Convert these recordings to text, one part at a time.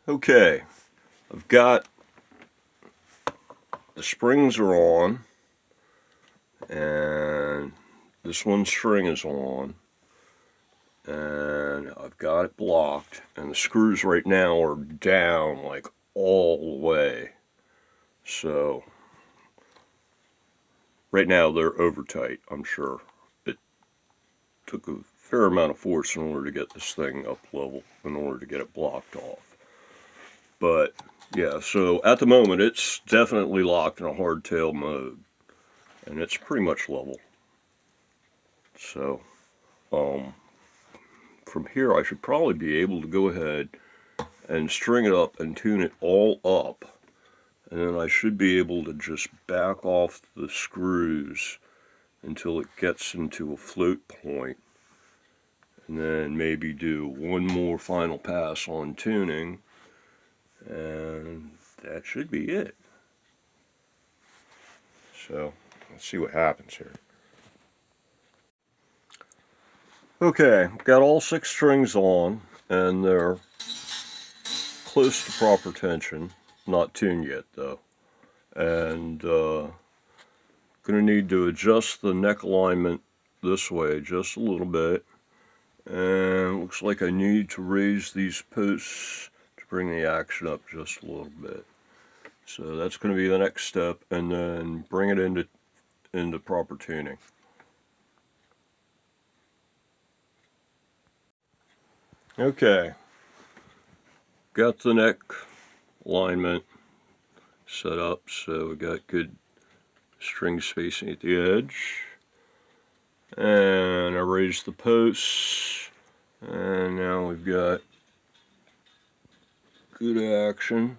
Okay, I've got the springs are on, and this one string is on, and I've got it blocked, and the screws right now are down like all the way. So right now they're over tight, I'm sure. It took a fair amount of force in order to get this thing up level, in order to get it blocked off. But yeah, so at the moment it's definitely locked in a hardtail mode, and it's pretty much level. So from here I should probably be able to go ahead and string it up and tune it all up, and then I should be able to just back off the screws until it gets into a float point, and then maybe do one more final pass on tuning, and that should be it. So let's see what happens here. Okay, got all 6 strings on, and they're close to proper tension. Not tuned yet though. And gonna need to adjust the neck alignment this way just a little bit. And looks like I need to raise these posts to bring the action up just a little bit. So that's going to be the next step, and then bring it into proper tuning. Okay, got the neck alignment set up, so we got good string spacing at the edge. And I raised the posts, and now we've got good action.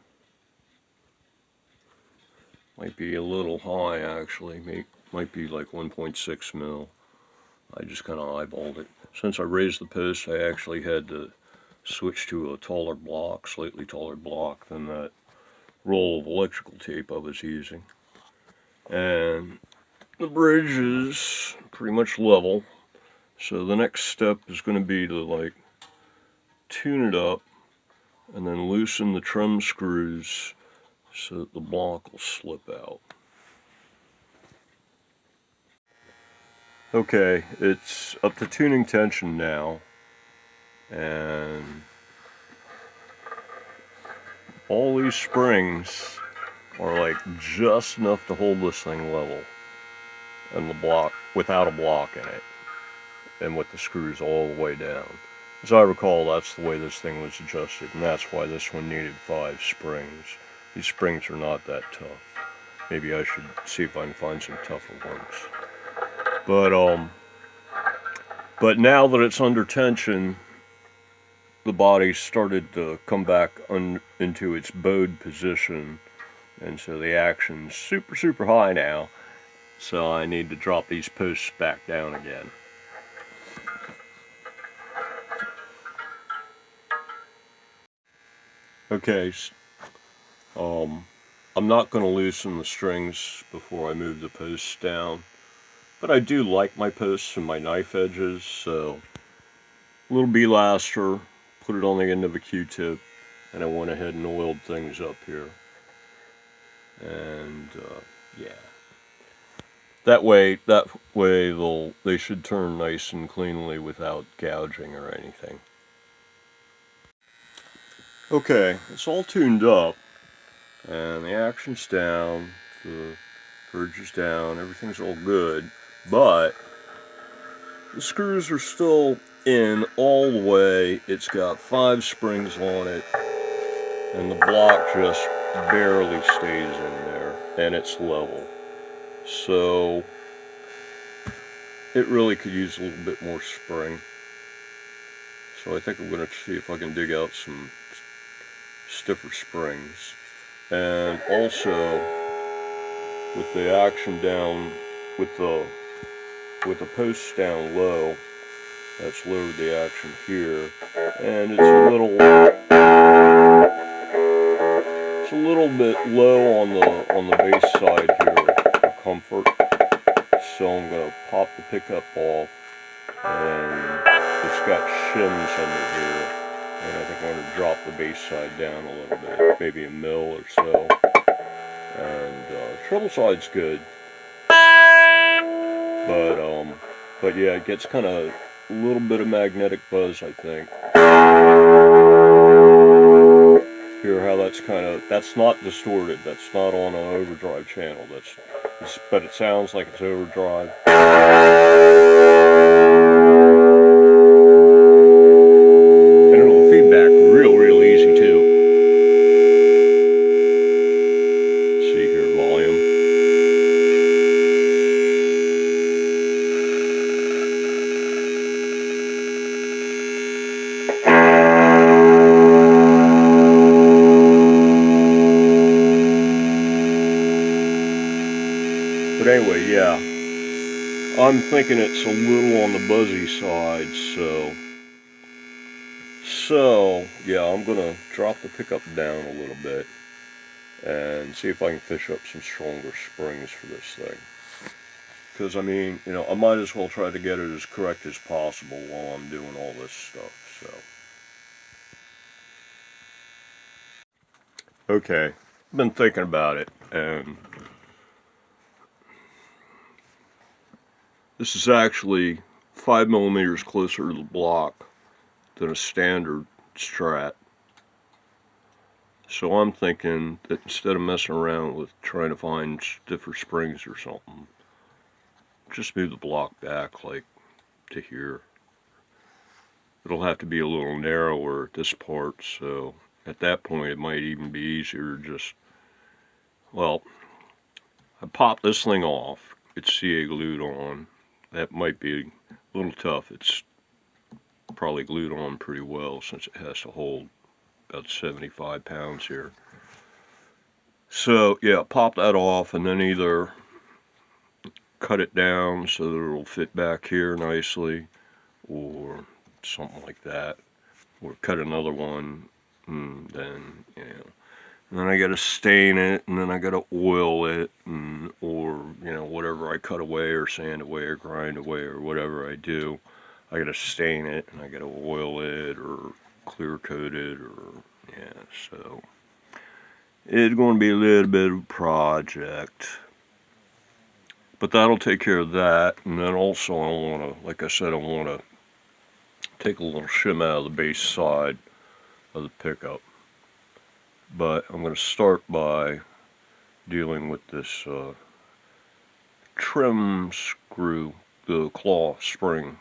Might be a little high actually, might be like 1.6 mil. I just kind of eyeballed it. Since I raised the post, I actually had to switch to a taller block, slightly taller block than that roll of electrical tape I was using. And the bridge is pretty much level, so the next step is going to be to like tune it up and then loosen the trim screws so that the block will slip out. Okay, it's up to tuning tension now, and all these springs are like just enough to hold this thing level, and the block without a block in it, and with the screws all the way down. As I recall, that's the way this thing was adjusted, and that's why this one needed 5 springs. These springs are not that tough. Maybe I should see if I can find some tougher ones. But now that it's under tension, the body started to come back into its bowed position, and so the action's super high now. So I need to drop these posts back down again. Okay, I'm not going to loosen the strings before I move the posts down, but I do like my posts and my knife edges, so a little B-laster, put it on the end of a Q-tip, and I went ahead and oiled things up here. And yeah, that way they should turn nice and cleanly without gouging or anything. Okay, it's all tuned up, and the action's down, the bridge is down, everything's all good, but the screws are still in all the way. It's got 5 springs on it, and the block just barely stays in there, and it's level. So it really could use a little bit more spring. So I think I'm going to see if I can dig out some stiffer springs. And also, with the action down, with the posts down low, that's lowered the action here, and it's a little bit low on the bass side here for comfort. So I'm gonna pop the pickup off, and it's got shims under here, And I think I'm going to drop the base side down a little bit, maybe a mil or so. And treble side's good, but yeah, it gets kind of a little bit of magnetic buzz, I think. Hear how that's not distorted, that's not on an overdrive channel, but it sounds like it's overdrive. And it'll feedback real easy too. Let's see here, volume. But anyway, yeah, I'm thinking it's a little on the buzzy side, so yeah, I'm gonna drop the pickup down a little bit and see if I can fish up some stronger springs for this thing. Because I mean, you know, I might as well try to get it as correct as possible while I'm doing all this stuff, so. Okay, I've been thinking about it, and this is actually 5mm closer to the block than a standard Strat. So I'm thinking that instead of messing around with trying to find stiffer springs or something, just move the block back like to here. It'll have to be a little narrower at this part, so at that point it might even be easier to just, well, I pop this thing off, it's CA glued on. That might be a little tough. It's probably glued on pretty well since it has to hold about 75 pounds here. So yeah, pop that off and then either cut it down so that it'll fit back here nicely, or something like that, or cut another one, and then, you know, and then I gotta stain it, and then I gotta oil it, or, you know, whatever I cut away or sand away or grind away or whatever I do, I gotta stain it, and I gotta oil it or clear coat it, or, yeah, so it's going to be a little bit of a project. But that'll take care of that, and then also I want to, like I said, I want to take a little shim out of the base side of the pickup. But I'm going to start by dealing with this trim screw, the claw spring,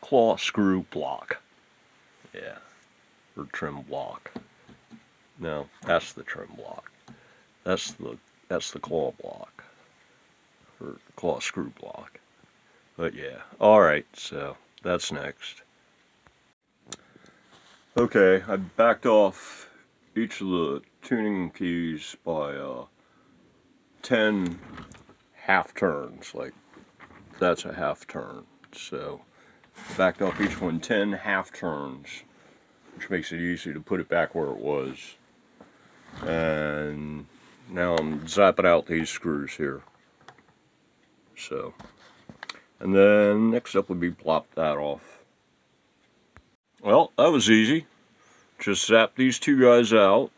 claw screw block. Yeah, or trim block. No, that's the trim block. That's the claw block, or claw screw block. But yeah, alright, so that's next. Okay, I backed off each of the tuning keys by 10 half turns, like that's a half turn. So backed off each one 10 half turns, which makes it easy to put it back where it was. And now I'm zapping out these screws here. So, and then next up would be plop that off. Well, that was easy. Just zapped these two guys out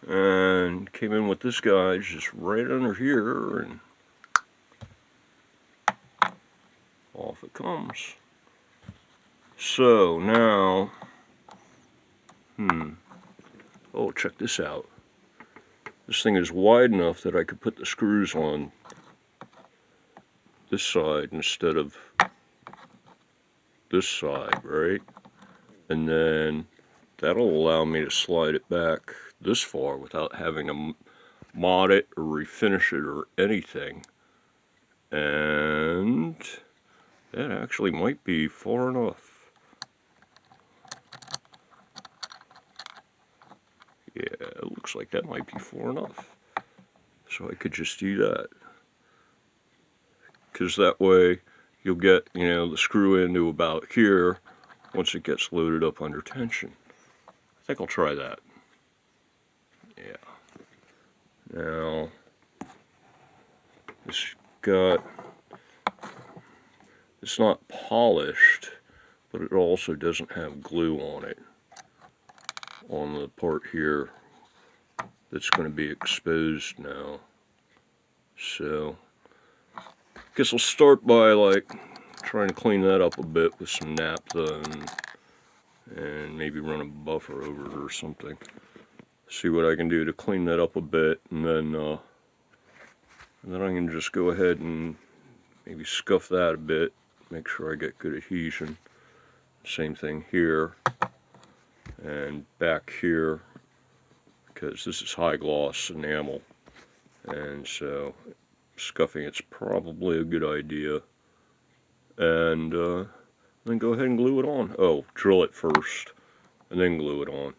and came in with this guy just right under here, and off it comes. So now, oh, check this out. This thing is wide enough that I could put the screws on this side instead of this side, right? And then that'll allow me to slide it back this far without having to mod it or refinish it or anything. And that actually might be far enough. Yeah, it looks like that might be far enough. So I could just do that. Because that way you'll get, you know, the screw into about here once it gets loaded up under tension. I think I'll try that. Yeah. Now, it's not polished, but it also doesn't have glue on it, on the part here that's going to be exposed now. So, I guess I'll start by like trying to clean that up a bit with some naphtha and maybe run a buffer over it or something. See what I can do to clean that up a bit, and then I can just go ahead and maybe scuff that a bit, make sure I get good adhesion. Same thing here and back here, because this is high gloss enamel, and so scuffing it's probably a good idea. And then go ahead and glue it on. Oh, drill it first and then glue it on.